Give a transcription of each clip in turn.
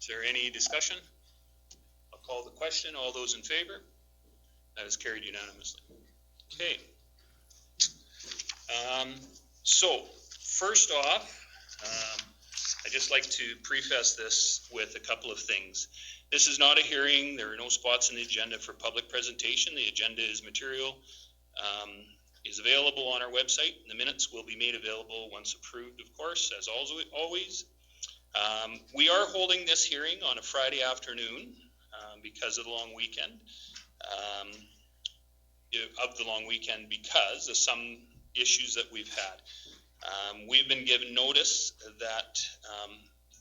there any discussion? I'll call the question. All those in favor? That is carried unanimously. Okay. So, first off, I'd just like to preface this with a couple of things. This is not a hearing. There are no spots in the agenda for public presentation. The agenda is material, is available on our website. The minutes will be made available once approved, of course, as always. We are holding this hearing on a Friday afternoon because of the long weekend. Because of some issues that we've had. We've been given notice that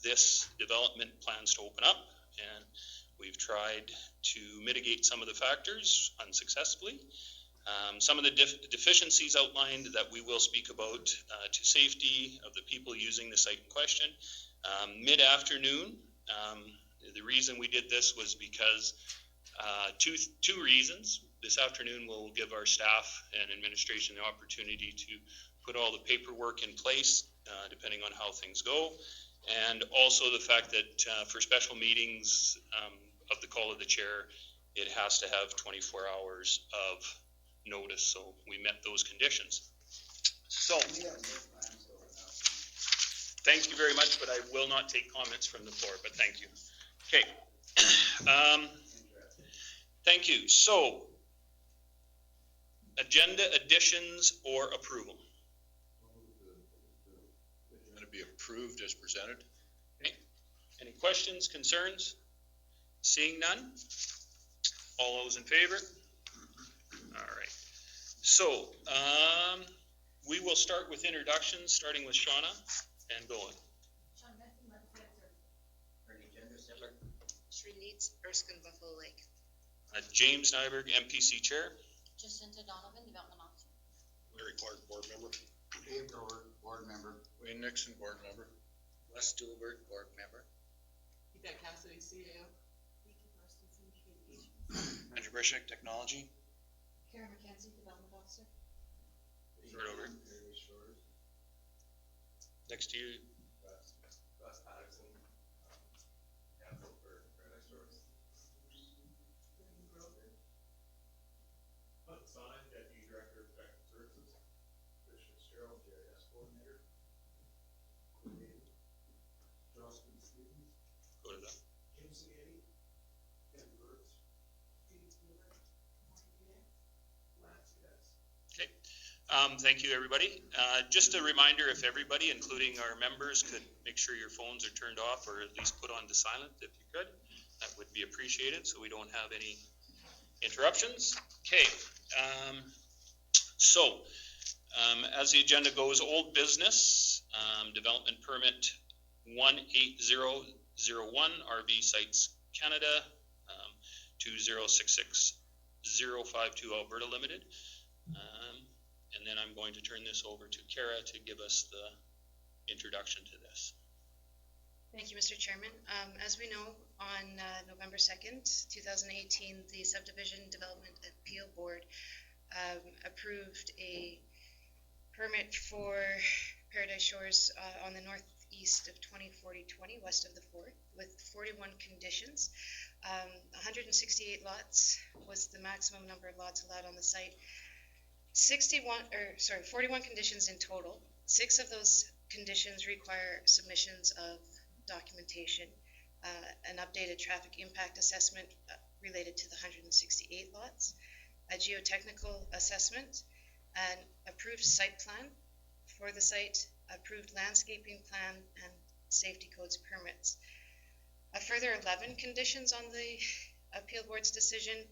this development plans to open up, and we've tried to mitigate some of the factors unsuccessfully. Some of the deficiencies outlined that we will speak about to safety of the people using the site in question. Mid-afternoon, the reason we did this was because two reasons. This afternoon we'll give our staff and administration the opportunity to put all the paperwork in place, depending on how things go. And also the fact that for special meetings of the call of the chair, it has to have 24 hours of notice, so we met those conditions. So, thank you very much, but I will not take comments from the floor, but thank you. Okay. Thank you. So, agenda additions or approval? Going to be approved as presented. Okay. Any questions, concerns? Seeing none? All those in favor? All right. So, we will start with introductions, starting with Shauna and going. Sri Leeds, Erskine, Buffalo Lake. James Nyberg, MPC Chair. Jacinta Donovan, Development Officer. Larry Clark, Board Member. Dave Dover, Board Member. Wayne Nixon, Board Member. Wes Stewart, Board Member. Yvette Cassidy, CAO. Andrew Brishik, Technology. Karen McKenzie, Development Officer. Right over. Next to you. Russ Patterson, counsel for Paradise Shores. Sonic, Deputy Director of Technical Services. Trish Fitzgerald, GIS Coordinator. Jocelyn Stevens. Go to that. Kim Cinetti. Ken Burks. Pete Miller. Lance, yes. Okay. Thank you, everybody. Just a reminder, if everybody, including our members, could make sure your phones are turned off or at least put on to silent if you could. That would be appreciated so we don't have any interruptions. Okay. As the agenda goes, old business, development permit 18001, RV Sites Canada, 2066052 Alberta Limited. And then I'm going to turn this over to Kara to give us the introduction to this. Thank you, Mr. Chairman. As we know, on November 2nd, 2018, the Subdivision Development Appeal Board approved a permit for Paradise Shores on the northeast of 2040-20, west of the Fort, with 41 conditions. 168 lots was the maximum number of lots allowed on the site. 41 conditions in total. 6 of those conditions require submissions of documentation, an updated traffic impact assessment related to the 168 lots, a geotechnical assessment, an approved site plan for the site, approved landscaping plan, and safety codes permits. A further 11 conditions on the appeal board's decision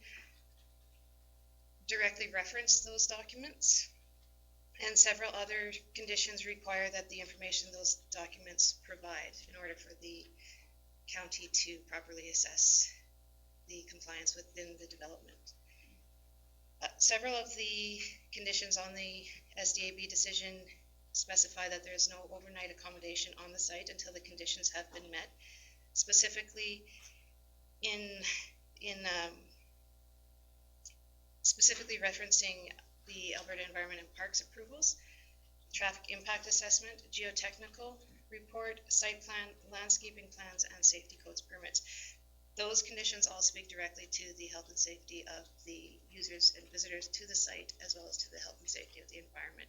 directly reference those documents, and several other conditions require that the information those documents provide in order for the county to properly assess the compliance within the development. Several of the conditions on the SDAB decision specify that there is no overnight accommodation on the site until the conditions have been met. Specifically, specifically referencing the Alberta Environment and Parks approvals, traffic impact assessment, geotechnical, report, site plan, landscaping plans, and safety codes permits. Those conditions all speak directly to the health and safety of the users and visitors to the site, as well as to the health and safety of the environment.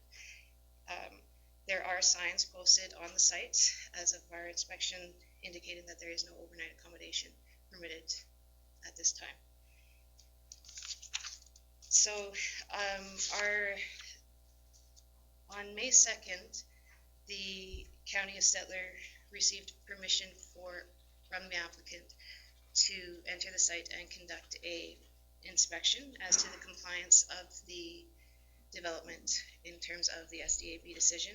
There are signs posted on the site as of our inspection indicating that there is no overnight accommodation permitted at this time. So on May 2nd, the County of Stettler received permission from the applicant to enter the site and conduct a inspection as to the compliance of the development in terms of the SDAB decision.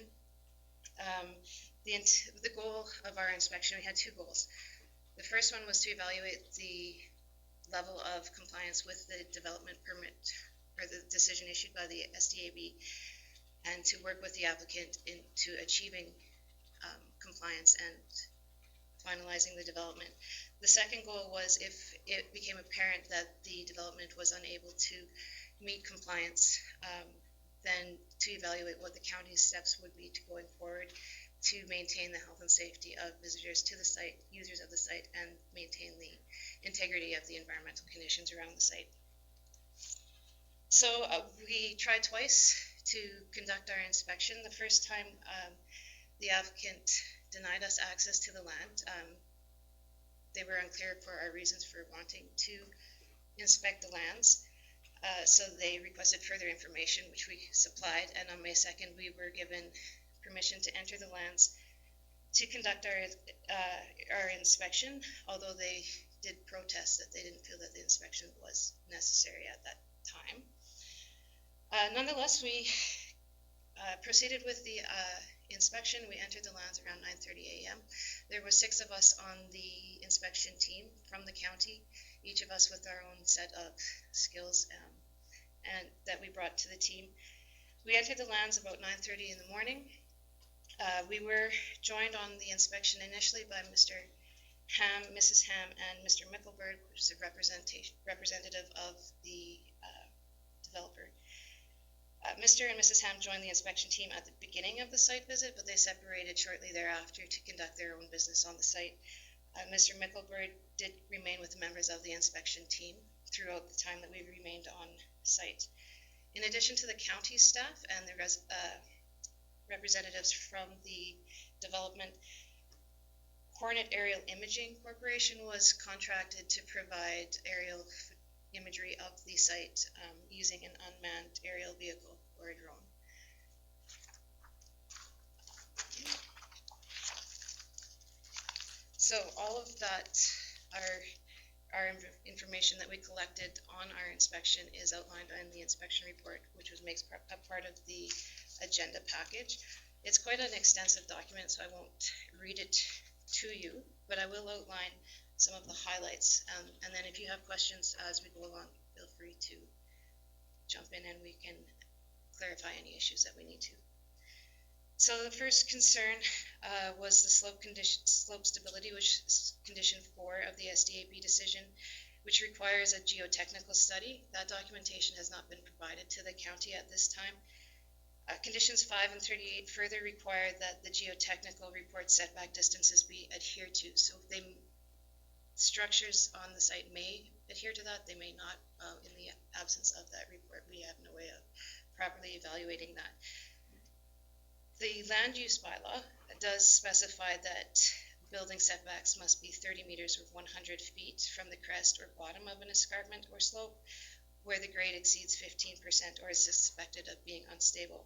The goal of our inspection, we had two goals. The first one was to evaluate the level of compliance with the development permit or the decision issued by the SDAB, and to work with the applicant into achieving compliance and finalizing the development. The second goal was if it became apparent that the development was unable to meet compliance, then to evaluate what the county's steps would be to going forward to maintain the health and safety of visitors to the site, users of the site, and maintain the integrity of the environmental conditions around the site. So we tried twice to conduct our inspection. The first time the applicant denied us access to the land. They were unclear for our reasons for wanting to inspect the lands. So they requested further information, which we supplied, and on May 2nd we were given permission to enter the lands to conduct our inspection, although they did protest that they didn't feel that the inspection was necessary at that time. Nonetheless, we proceeded with the inspection. We entered the lands around 9:30 a.m. There were 6 of us on the inspection team from the county, each of us with our own set of skills and that we brought to the team. We entered the lands about 9:30 in the morning. We were joined on the inspection initially by Mr. Ham, Mrs. Ham, and Mr. Mickelberg, which is a representative of the developer. Mr. and Mrs. Ham joined the inspection team at the beginning of the site visit, but they separated shortly thereafter to conduct their own business on the site. Mr. Mickelberg did remain with the members of the inspection team throughout the time that we remained on site. In addition to the county staff and the representatives from the development, Hornet Aerial Imaging Corporation was contracted to provide aerial imagery of the site using an unmanned aerial vehicle or a drone. So all of that, our information that we collected on our inspection is outlined in the inspection report, which makes a part of the agenda package. It's quite an extensive document, so I won't read it to you, but I will outline some of the highlights, and then if you have questions as we go along, feel free to jump in and we can clarify any issues that we need to. So the first concern was the slope stability, which is condition 4 of the SDAB decision, which requires a geotechnical study. That documentation has not been provided to the county at this time. Conditions 5 and 38 further require that the geotechnical report setback distances be adhered to. So structures on the site may adhere to that, they may not. In the absence of that report, we have no way of properly evaluating that. The land use bylaw does specify that building setbacks must be 30 meters or 100 feet from the crest or bottom of an escarpment or slope where the grade exceeds 15% or is suspected of being unstable.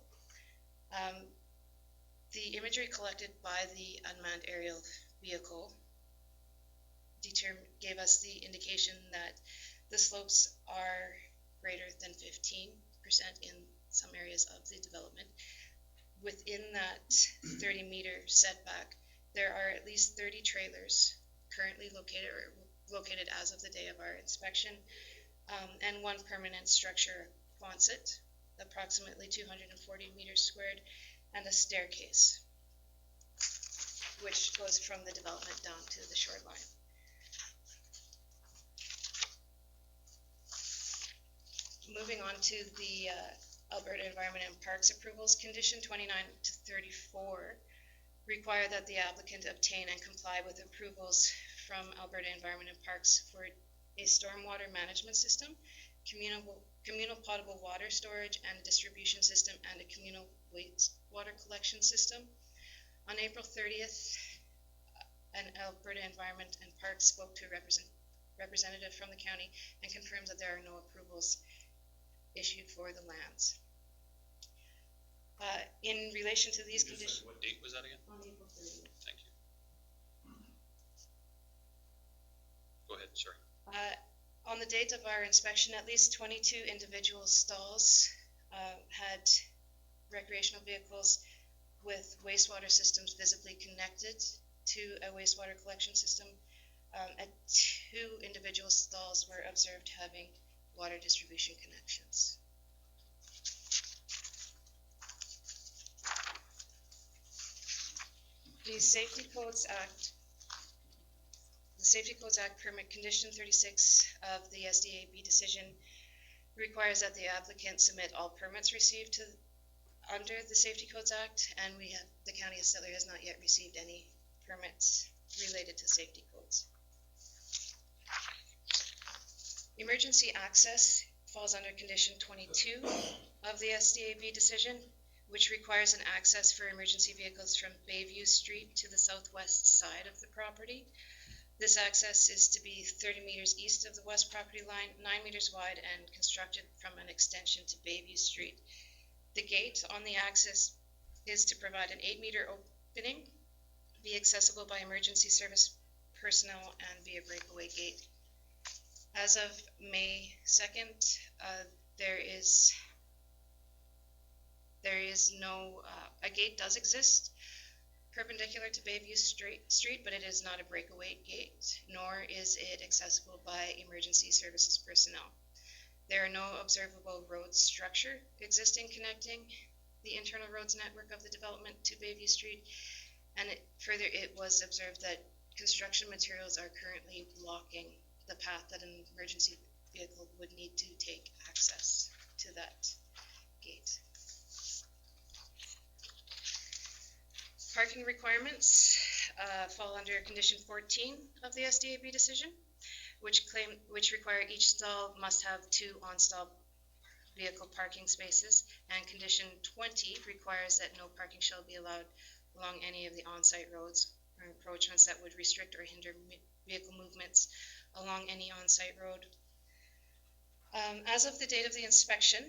The imagery collected by the unmanned aerial vehicle gave us the indication that the slopes are greater than 15% in some areas of the development. Within that 30-meter setback, there are at least 30 trailers currently located as of the day of our inspection, and 1 permanent structure, Quonset, approximately 240 meters squared, and a staircase, which goes from the development down to the shoreline. Moving on to the Alberta Environment and Parks approvals, condition 29 to 34 require that the applicant obtain and comply with approvals from Alberta Environment and Parks for a stormwater management system, communal potable water storage and distribution system, and a communal wastewater collection system. On April 30th, an Alberta Environment and Parks spoke to a representative from the county and confirmed that there are no approvals issued for the lands. In relation to these You just conditions, said what date was that again? on April 30th. Thank you. Go ahead, sorry. On the date of our inspection, at least 22 individual stalls had recreational vehicles with wastewater systems visibly connected to a wastewater collection system. At 2 individual stalls were observed having water distribution connections. The Safety Codes Act permit condition 36 of the SDAB decision requires that the applicant submit all permits received under the Safety Codes Act, and the County of Settler has not yet received any permits related to safety codes. Emergency access falls under condition 22 of the SDAB decision, which requires an access for emergency vehicles from Bayview Street to the southwest side of the property. This access is to be 30 meters east of the west property line, 9 meters wide, and constructed from an extension to Bayview Street. The gate on the access is to provide an 8-meter opening, be accessible by emergency service personnel, and be a breakaway gate. As of May 2nd, there is no, a gate does exist perpendicular to Bayview Street, but it is not a breakaway gate, nor is it accessible by emergency services personnel. There are no observable road structure existing connecting the internal roads network of the development to Bayview Street, and it was observed that construction materials are currently blocking the path that an emergency vehicle would need to take access to that gate. Parking requirements fall under condition 14 of the SDAB decision, which require each stall must have 2 on-stall vehicle parking spaces, and condition 20 requires that no parking shall be allowed along any of the on-site roads or encroachments that would restrict or hinder vehicle movements along any on-site road. As of the date of the inspection,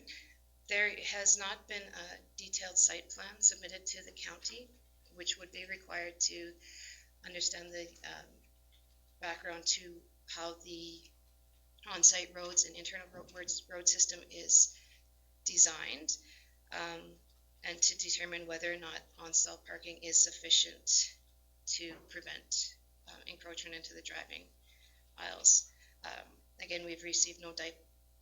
there has not been a detailed site plan submitted to the county, which would be required to understand the background to how the on-site roads and internal road system is designed, and to determine whether or not on-stall parking is sufficient to prevent encroachment into the driving aisles. Again, we've received no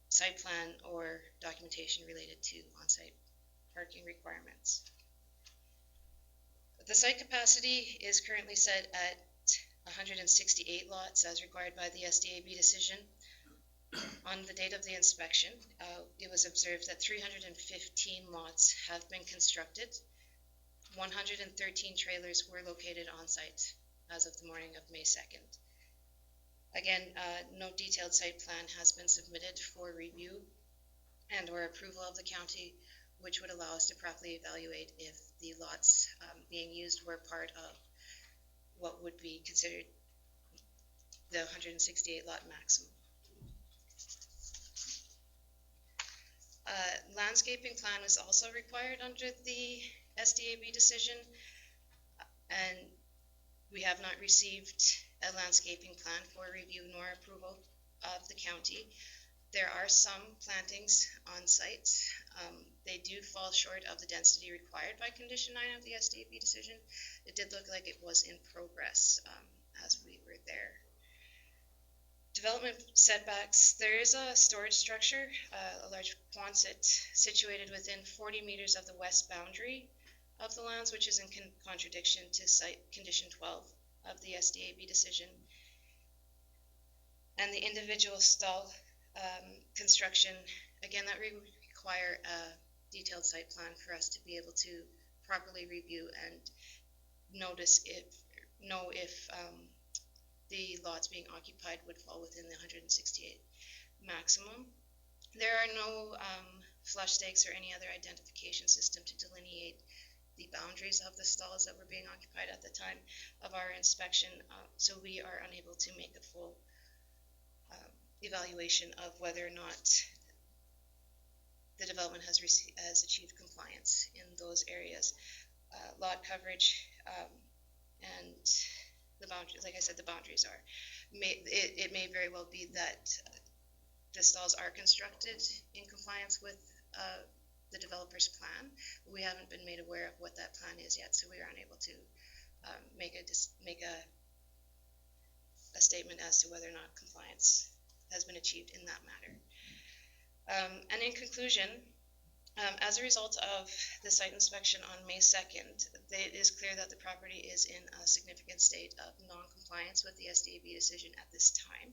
site plan or documentation related to on-site parking requirements. The site capacity is currently set at 168 lots as required by the SDAB decision. On the date of the inspection, it was observed that 315 lots have been constructed. 113 trailers were located on site as of the morning of May 2nd. Again, no detailed site plan has been submitted for review and or approval of the county, which would allow us to properly evaluate if the lots being used were part of what would be considered the 168 lot maximum. Landscaping plan was also required under the SDAB decision, and we have not received a landscaping plan for review nor approval of the county. There are some plantings on site. They do fall short of the density required by condition 9 of the SDAB decision. It did look like it was in progress as we were there. Development setbacks. There is a storage structure, a large Quonset, situated within 40 meters of the west boundary of the lands, which is in contradiction to site condition 12 of the SDAB decision. And the individual stall construction, again, that require a detailed site plan for us to be able to properly review and know if the lots being occupied would fall within the 168 maximum. There are no flush stakes or any other identification system to delineate the boundaries of the stalls that were being occupied at the time of our inspection, so we are unable to make a full evaluation of whether or not the development has achieved compliance in those areas. Lot coverage and the boundaries, like I said, the boundaries are. It may very well be that the stalls are constructed in compliance with the developer's plan. We haven't been made aware of what that plan is yet, so we are unable to make a statement as to whether or not compliance has been achieved in that matter. And in conclusion, as a result of the site inspection on May 2nd, it is clear that the property is in a significant state of non-compliance with the SDAB decision at this time,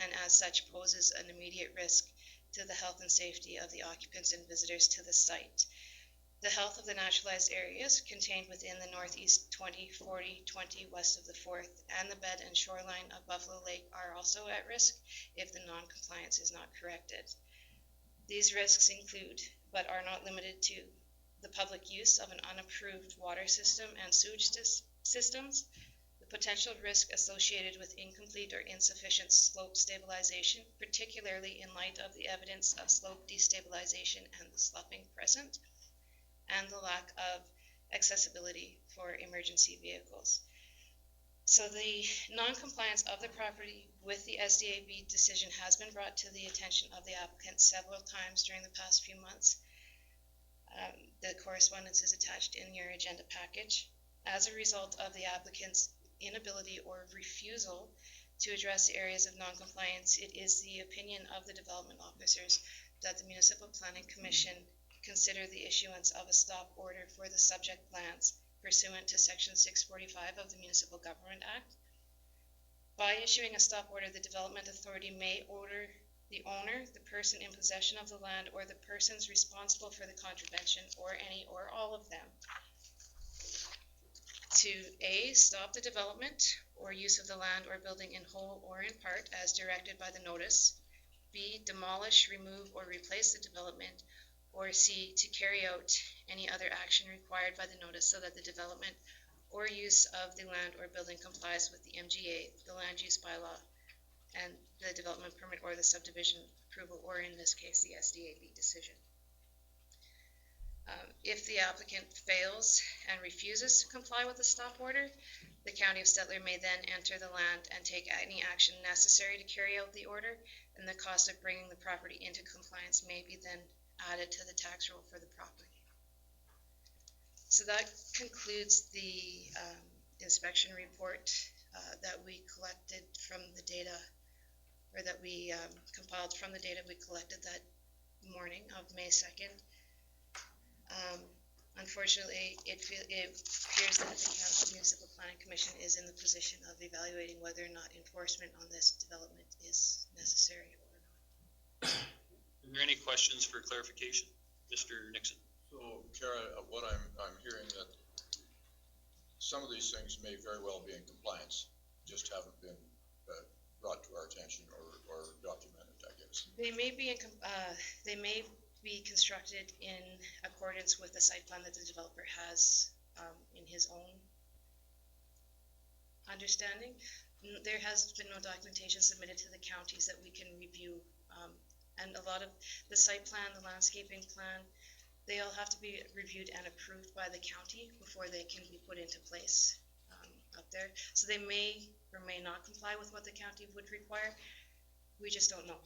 and as such poses an immediate risk to the health and safety of the occupants and visitors to the site. The health of the naturalized areas contained within the Northeast 20, 40, 20 west of the 4th and the bed and shoreline of Buffalo Lake are also at risk if the non-compliance is not corrected. These risks include, but are not limited to, the public use of an unapproved water system and sewage systems, the potential risk associated with incomplete or insufficient slope stabilization, particularly in light of the evidence of slope destabilization and the sloughing present, and the lack of accessibility for emergency vehicles. So the non-compliance of the property with the SDAB decision has been brought to the attention of the applicant several times during the past few months. The correspondence is attached in your agenda package. As a result of the applicant's inability or refusal to address the areas of non-compliance, it is the opinion of the development officers that the Municipal Planning Commission consider the issuance of a stop order for the subject lands pursuant to Section 645 of the Municipal Government Act. By issuing a stop order, the Development Authority may order the owner, the person in possession of the land, or the persons responsible for the contravention, or any or all of them, to A, stop the development or use of the land or building in whole or in part as directed by the notice, B, demolish, remove, or replace the development, or C, to carry out any other action required by the notice so that the development or use of the land or building complies with the MGA, the land use bylaw, and the development permit or the subdivision approval, or in this case, the SDAB decision. If the applicant fails and refuses to comply with the stop order, the County of Stettler may then enter the land and take any action necessary to carry out the order, and the cost of bringing the property into compliance may be then added to the tax roll for the property. So that concludes the inspection report that we collected from the data, or that we compiled from the data we collected that morning of May 2nd. Unfortunately, it appears that the Municipal Planning Commission is in the position of evaluating whether or not enforcement on this development is necessary or not. Are there any questions for clarification? Mr. Nixon. So, Kara, what I'm hearing that some of these things may very well be in compliance, just haven't been brought to our attention or documented, I guess. They may be constructed in accordance with the site plan that the developer has in his own understanding. There has been no documentation submitted to the counties that we can review, and a lot of the site plan, the landscaping plan, they all have to be reviewed and approved by the county before they can be put into place up there. So they may or may not comply with what the county would require. We just don't know.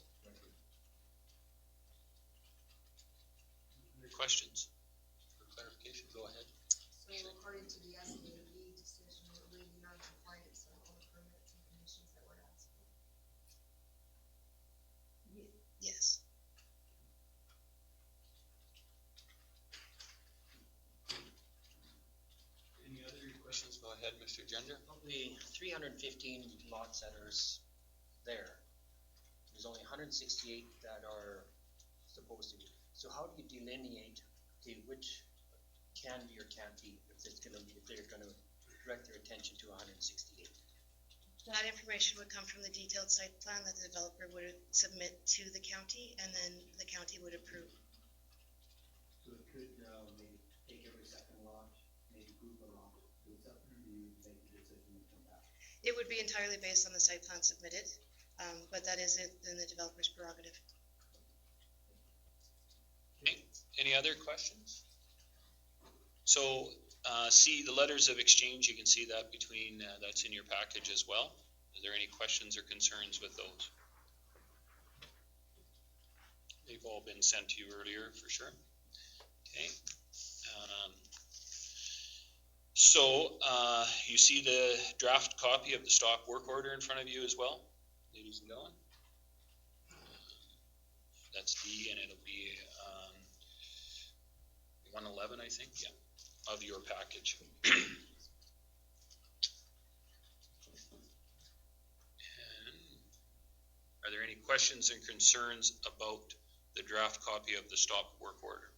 Any questions for clarification? Go ahead. So according to the SDAB decision, it may be non-compliance on all the permits and conditions that were asked for. Yes. Any other questions? Go ahead, Mr. Gender. Of the 315 lots that are there, there's only 168 that are supposed to be. So how do you delineate, okay, which can be or can't be, if they're gonna direct their attention to 168. That information would come from the detailed site plan that the developer would submit to the county, and then the county would approve. So it could, maybe take every second lot, maybe group them up, do something, you make the decision and come back. It would be entirely based on the site plan submitted, but that is in the developer's prerogative. Okay, any other questions? So, see the letters of exchange, you can see that between, that's in your package as well. Is there any questions or concerns with those? They've all been sent to you earlier, for sure. Okay. So, you see the draft copy of the stop work order in front of you as well, ladies and gentlemen? That's D, and it'll be 111, I think, yeah, of your package. And are there any questions and concerns about the draft copy of the stop work order?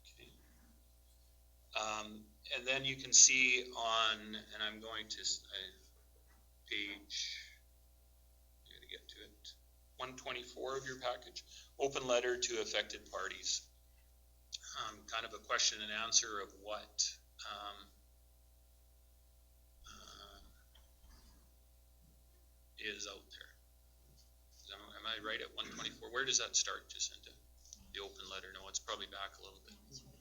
Okay. And then you can see on, and I'm going to page, I gotta get to it, 124 of your package, open letter to affected parties. Kind of a question and answer of what is out there. Am I right at 124? Where does that start, Jacinta? The open letter? No, it's probably back a little bit.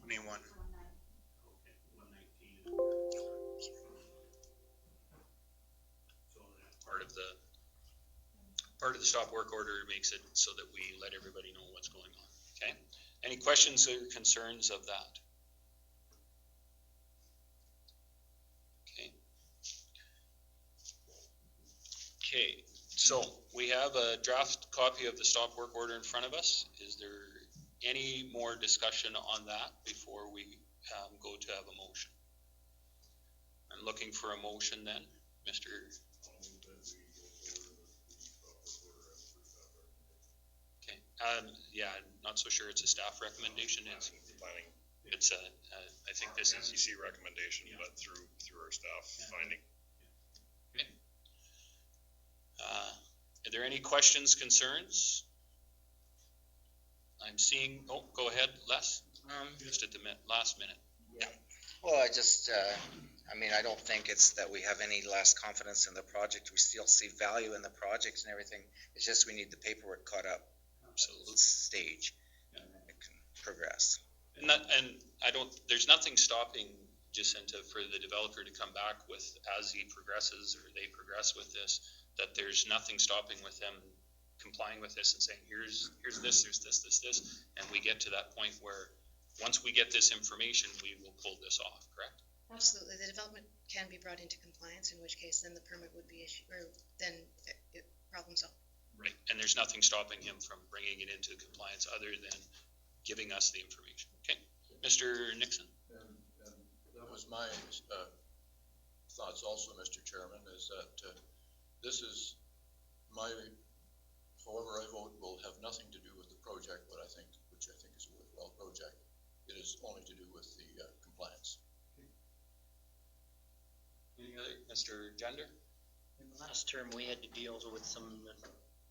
21. Okay, 119. So that Part of the stop work order makes it so that we let everybody know what's going on. Okay? Any questions or concerns of that? Okay. Okay, so we have a draft copy of the stop work order in front of us. Is there any more discussion on that before we go to have a motion? I'm looking for a motion then, Mr. Okay, yeah, I'm not so sure it's a staff recommendation. It's a, I think this is SEC recommendation, but through our staff finding. Okay. Are there any questions, concerns? I'm seeing, oh, go ahead, Les. Just at the last minute. Well, I just, I mean, I don't think it's that we have any less confidence in the project. We still see value in the project and everything. It's just we need the paperwork caught up. Absolutely. Stage. And it can progress. And I don't, there's nothing stopping Jacinta for the developer to come back with, as he progresses or they progress with this, that there's nothing stopping with them complying with this and saying, here's this, there's this, and we get to that point where once we get this information, we will pull this off, correct? Absolutely, the development can be brought into compliance, in which case then the permit would be issued, or then problem solved. Right, and there's nothing stopping him from bringing it into compliance other than giving us the information. Okay, Mr. Nixon? And that was my thoughts also, Mr. Chairman, is that this is my, however I vote, will have nothing to do with the project, which I think is a worthwhile project. It is only to do with the compliance. Any other, Mr. Gender? In the last term, we had to deal with some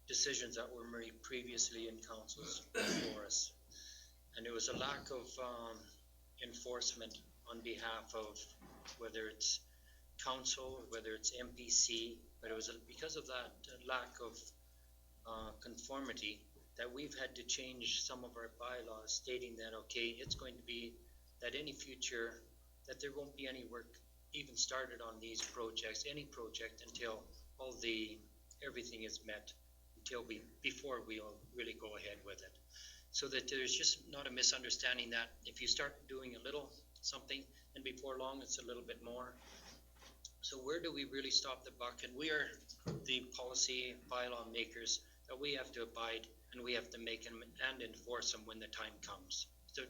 decisions that were made previously in councils before us. And there was a lack of enforcement on behalf of whether it's council, whether it's MPC, but it was because of that lack of conformity that we've had to change some of our bylaws stating that, okay, it's going to be that any future, that there won't be any work even started on these projects, any project, until everything is met, before we'll really go ahead with it. So that there's just not a misunderstanding that if you start doing a little something, and before long it's a little bit more. So where do we really stop the buck? And we are the policy bylaw makers, that we have to abide and we have to make them and enforce them when the time comes. It's a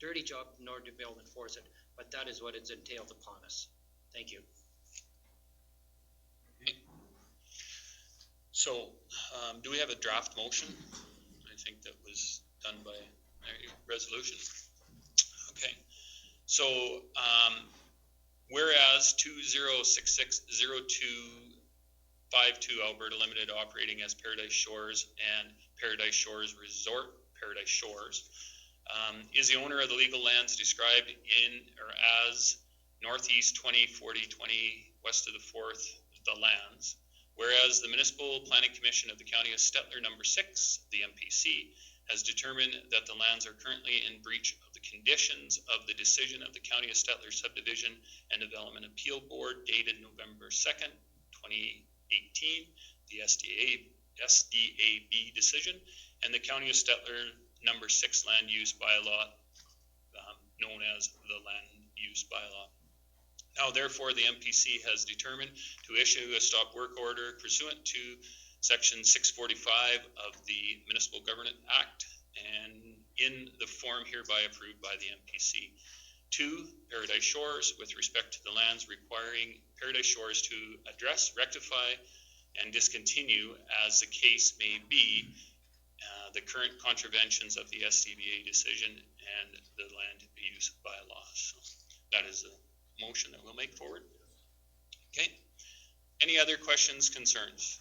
dirty job in order to be able to enforce it, but that is what it's entailed upon us. Thank you. Okay. So, do we have a draft motion? I think that was done by resolution. Okay. So, whereas 20660252 Alberta Limited operating as Paradise Shores and Paradise Shores Resort, Paradise Shores, is the owner of the legal lands described in or as Northeast 20, 40, 20, west of the 4th, the lands. Whereas the Municipal Planning Commission of the County of Stettler, number 6, the MPC, has determined that the lands are currently in breach of the conditions of the decision of the County of Stettler Subdivision and Development Appeal Board dated November 2nd, 2018, the SDAB decision, and the County of Stettler number 6 land use bylaw, known as the land use bylaw. Now, therefore, the MPC has determined to issue a stop work order pursuant to Section 645 of the Municipal Government Act and in the form hereby approved by the MPC. 2, Paradise Shores, with respect to the lands requiring Paradise Shores to address, rectify, and discontinue, as the case may be, the current contraventions of the SCBA decision and the land use bylaws. So that is the motion that we'll make forward. Okay. Any other questions, concerns?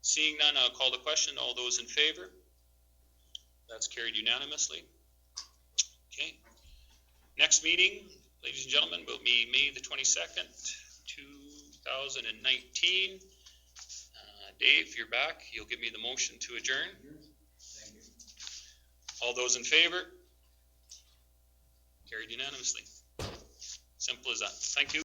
Seeing none, I'll call the question. All those in favor? That's carried unanimously. Okay. Next meeting, ladies and gentlemen, will be May the 22nd, 2019. Dave, you're back. You'll give me the motion to adjourn. Thank you. All those in favor? Carried unanimously. Simple as that. Thank you.